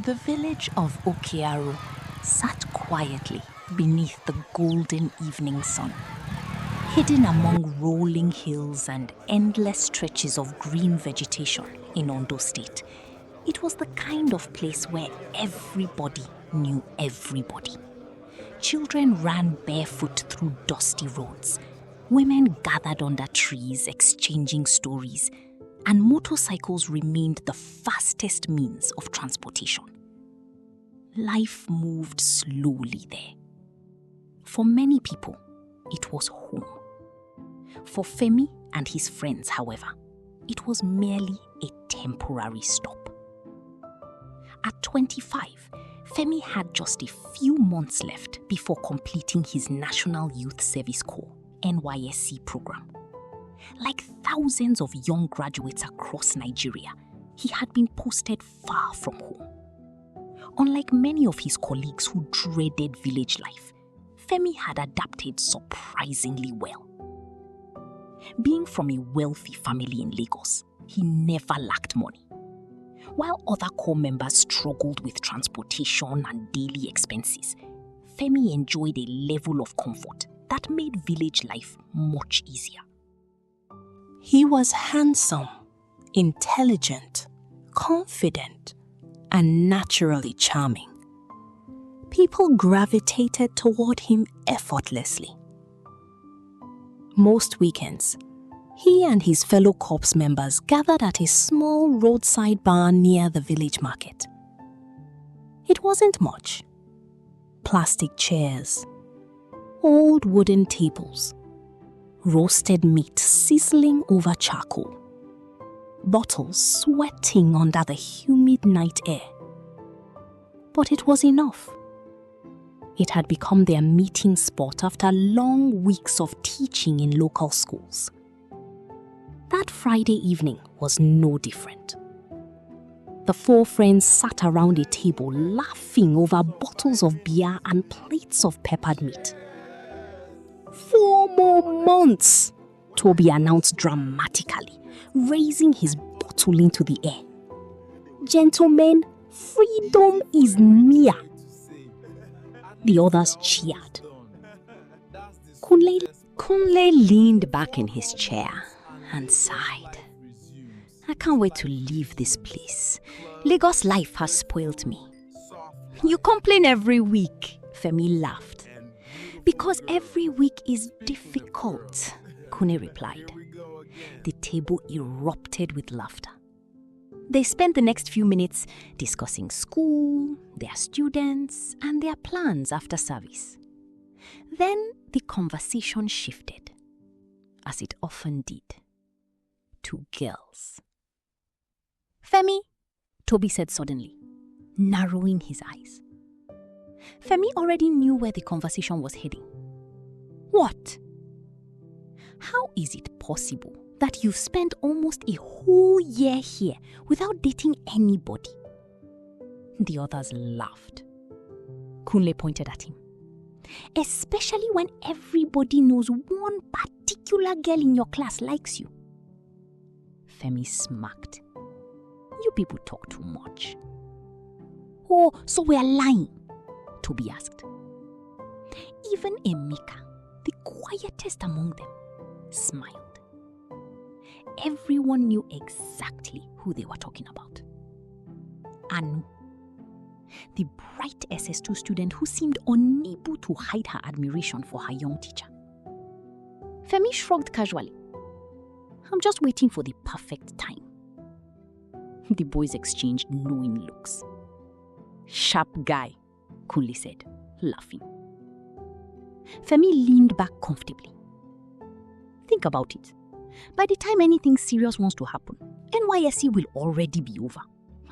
The village of Okearu sat quietly beneath the golden evening sun. Hidden among rolling hills and endless stretches of green vegetation in Ondo State, it was the kind of place where everybody knew everybody. Children ran barefoot through dusty roads. Women gathered under trees exchanging stories, and motorcycles remained the fastest means of transportation. Life moved slowly there. For many people, it was home. For Femi and his friends, however, it was merely a temporary stop. At 25, Femi had just a few months left before completing his National Youth Service Corps (NYSC) program. Like thousands of young graduates across Nigeria, he had been posted far from home. Unlike many of his colleagues who dreaded village life, Femi had adapted surprisingly well. Being from a wealthy family in Lagos, he never lacked money. While other corps members struggled with transportation and daily expenses, Femi enjoyed a level of comfort that made village life much easier. He was handsome, intelligent, confident, and naturally charming. People gravitated toward him effortlessly. Most weekends, he and his fellow corps members gathered at a small roadside bar near the village market. It wasn't much. Plastic chairs, old wooden tables, roasted meat sizzling over charcoal, bottles sweating under the humid night air. But it was enough. It had become their meeting spot after long weeks of teaching in local schools. That Friday evening was no different. The four friends sat around a table laughing over bottles of beer and plates of peppered meat. 4 more months, Toby announced dramatically, raising his bottle into the air. Gentlemen, freedom is near. The others cheered. Kunle leaned back in his chair and sighed. I can't wait to leave this place. Lagos life has spoiled me. You complain every week, Femi laughed. Because every week is difficult, Kune replied. The table erupted with laughter. They spent the next few minutes discussing school, their students, and their plans after service. Then the conversation shifted, as it often did, to girls. Femi, Toby said suddenly, narrowing his eyes. Femi already knew where the conversation was heading. What? How is it possible that you've spent almost a whole year here without dating anybody? The others laughed. Kunle pointed at him. Especially when everybody knows one particular girl in your class likes you. Femi smirked. You people talk too much. Oh, so we are lying? Toby asked. Even Emeka, the quietest among them, smiled. Everyone knew exactly who they were talking about. Anu, the bright SS2 student who seemed unable to hide her admiration for her young teacher. Femi shrugged casually. I'm just waiting for the perfect time. The boys exchanged knowing looks. Sharp guy, Kunle said, laughing. Femi leaned back comfortably. Think about it. By the time anything serious wants to happen, NYSC will already be over.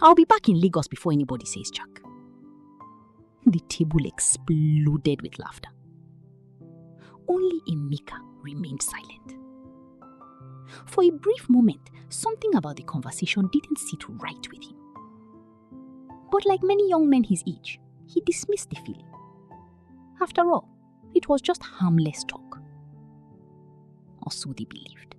I'll be back in Lagos before anybody says Jack. The table exploded with laughter. Only Emeka remained silent. For a brief moment, something about the conversation didn't sit right with him. But like many young men his age, he dismissed the feeling. After all, it was just harmless talk. Or so they believed.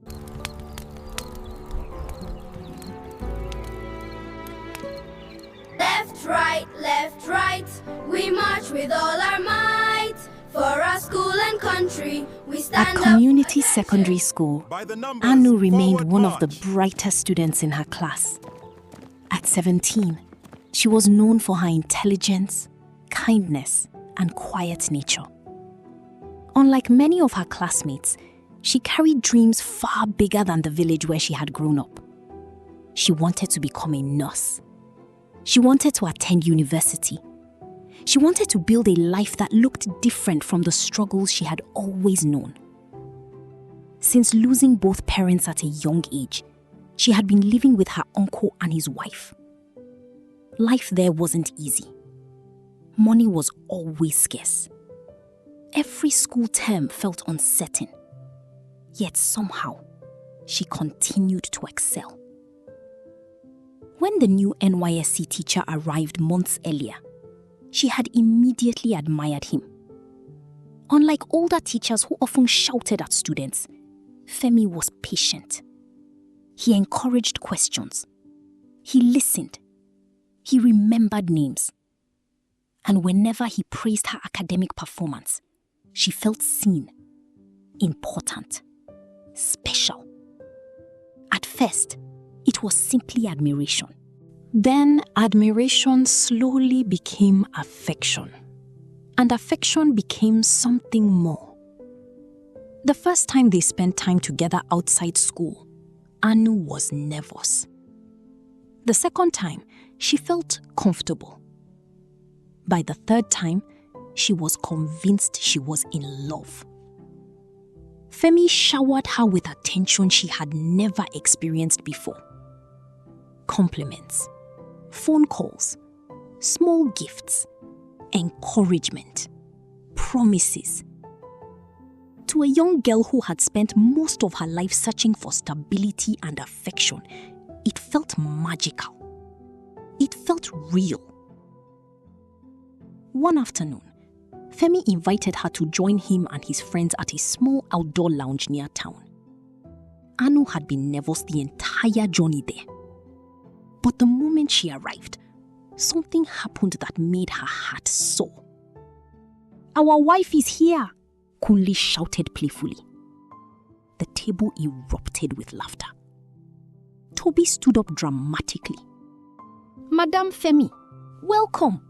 Left left, right. We march with all our might. For our school and country, we stand At up. community secondary school, Anu remained one of the brightest students in her class. At 17, she was known for her intelligence, kindness, and quiet nature. Unlike many of her classmates, she carried dreams far bigger than the village where she had grown up. She wanted to become a nurse. She wanted to attend university. She wanted to build a life that looked different from the struggles she had always known. Since losing both parents at a young age, she had been living with her uncle and his wife. Life there wasn't easy. Money was always scarce. Every school term felt uncertain. Yet somehow, she continued to excel. When the new NYSC teacher arrived months earlier, she had immediately admired him. Unlike older teachers who often shouted at students, Femi was patient. He encouraged questions. He listened. He remembered names. And whenever he praised her academic performance, she felt seen, important, special. At first, it was simply admiration. Then admiration slowly became affection. And affection became something more. The first time they spent time together outside school, Anu was nervous. The second time, she felt comfortable. By the third time, she was convinced she was in love. Femi showered her with attention she had never experienced before. Compliments, phone calls, small gifts, encouragement, promises. To a young girl who had spent most of her life searching for stability and affection, it felt magical. It felt real. One afternoon, Femi invited her to join him and his friends at a small outdoor lounge near town. Anu had been nervous the entire journey there. But the moment she arrived, something happened that made her heart soar. "Our wife is here," Kunle shouted playfully. The table erupted with laughter. Toby stood up dramatically. "Madame Femi, welcome."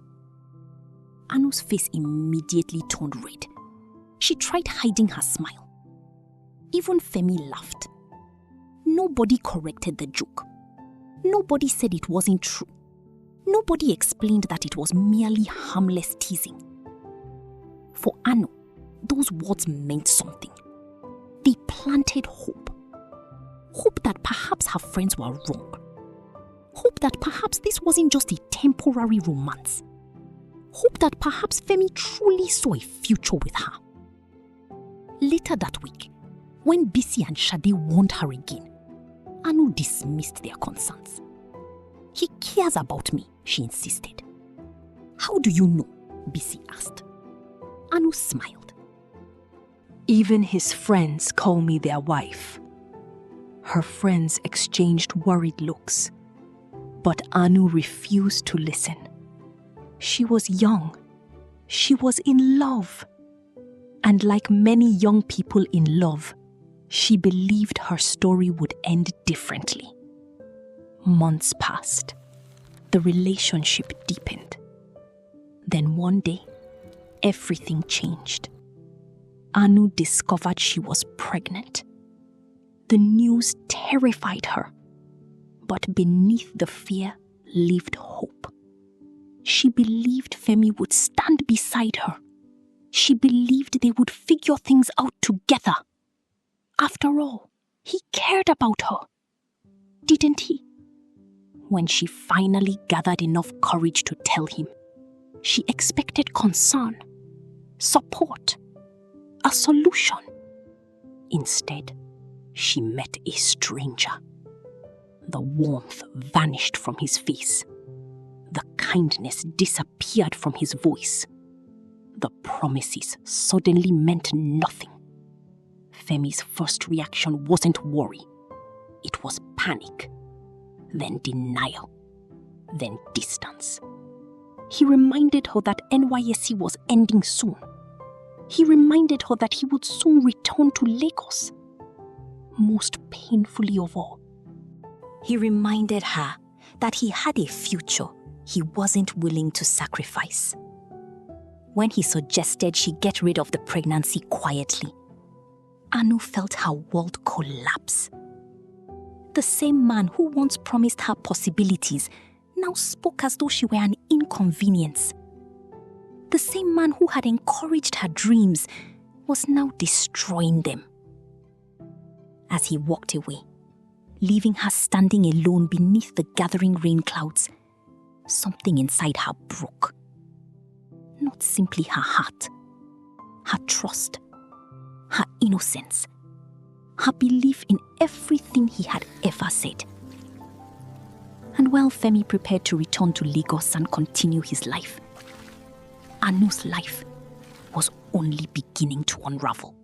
Anu's face immediately turned red. She tried hiding her smile. Even Femi laughed. Nobody corrected the joke. Nobody said it wasn't true. Nobody explained that it was merely harmless teasing. For Anu, those words meant something. They planted hope. Hope that perhaps her friends were wrong. Hope that perhaps this wasn't just a temporary romance. Hope that perhaps Femi truly saw a future with her. Later that week, when Bisi and Shade warned her again, Anu dismissed their concerns. "He cares about me," she insisted. "How do you know?" Bisi asked. Anu smiled. "Even his friends call me their wife." Her friends exchanged worried looks, but Anu refused to listen. She was young. She was in love. And like many young people in love, she believed her story would end differently. Months passed. The relationship deepened. Then one day, everything changed. Anu discovered she was pregnant. The news terrified her. But beneath the fear lived hope. She believed Femi would stand beside her. She believed they would figure things out together. After all, he cared about her. Didn't he? When she finally gathered enough courage to tell him, she expected concern, support, a solution. Instead, she met a stranger. The warmth vanished from his face. The kindness disappeared from his voice. The promises suddenly meant nothing. Femi's first reaction wasn't worry. It was panic, then denial, then distance. He reminded her that NYSC was ending soon. He reminded her that he would soon return to Lagos. Most painfully of all, he reminded her that he had a future he wasn't willing to sacrifice. When he suggested she get rid of the pregnancy quietly, Anu felt her world collapse. The same man who once promised her possibilities now spoke as though she were an inconvenience. The same man who had encouraged her dreams was now destroying them. As he walked away, leaving her standing alone beneath the gathering rain clouds, something inside her broke. Not simply her heart, her trust, her innocence, her belief in everything he had ever said. And while Femi prepared to return to Lagos and continue his life, Anu's life was only beginning to unravel.